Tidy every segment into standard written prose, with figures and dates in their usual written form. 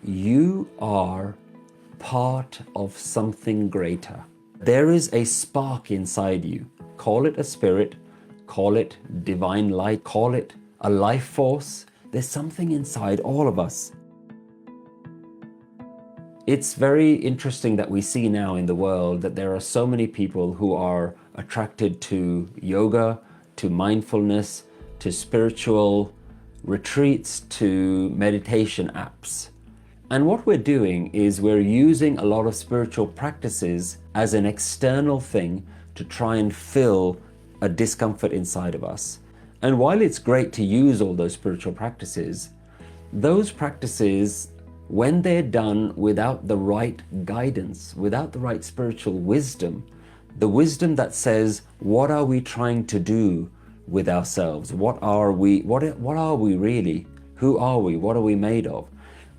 you are part of something greater. There is a spark inside you. Call it a spirit, call it divine light, call it a life force. There's something inside all of us. It's very interesting that we see now in the world that there are so many people who are attracted to yoga, to mindfulness, to spiritual retreats, to meditation apps. And what we're doing is we're using a lot of spiritual practices as an external thing to try and fill a discomfort inside of us. And while it's great to use all those spiritual practices, those practices, when they're done without the right guidance, without the right spiritual wisdom, the wisdom that says, what are we trying to do with ourselves? What are we really? Who are we? What are we made of?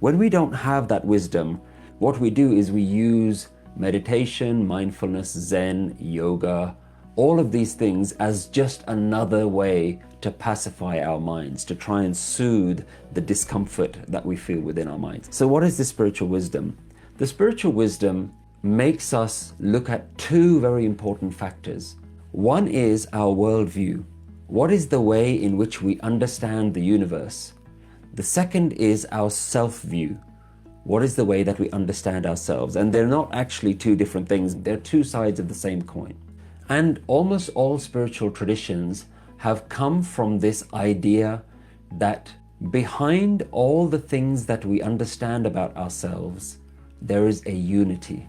When we don't have that wisdom, what we do is we use meditation, mindfulness, Zen, yoga, all of these things as just another way to pacify our minds, to try and soothe the discomfort that we feel within our minds. So what is the spiritual wisdom? The spiritual wisdom makes us look at two very important factors. One is our worldview. What is the way in which we understand the universe? The second is our self-view. What is the way that we understand ourselves? And they're not actually two different things. They're two sides of the same coin. And almost all spiritual traditions have come from this idea that behind all the things that we understand about ourselves, there is a unity.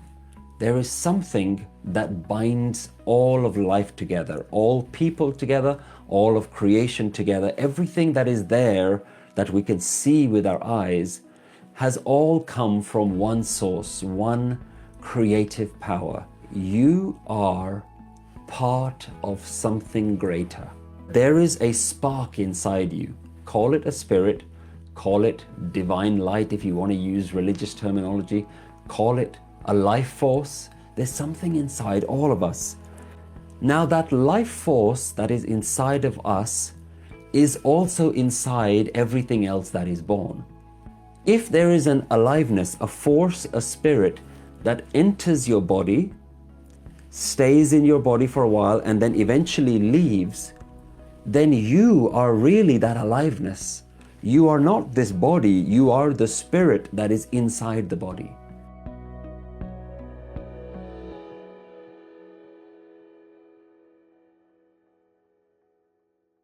There is something that binds all of life together, all people together, all of creation together. Everything that is there that we can see with our eyes has all come from one source, one creative power. You are part of something greater. There is a spark inside you. Call it a spirit, call it divine light if you want to use religious terminology, call it a life force. There's something inside all of us. Now that life force that is inside of us is also inside everything else that is born. If there is an aliveness, a force, a spirit that enters your body, stays in your body for a while, and then eventually leaves, then you are really that aliveness. You are not this body, you are the spirit that is inside the body.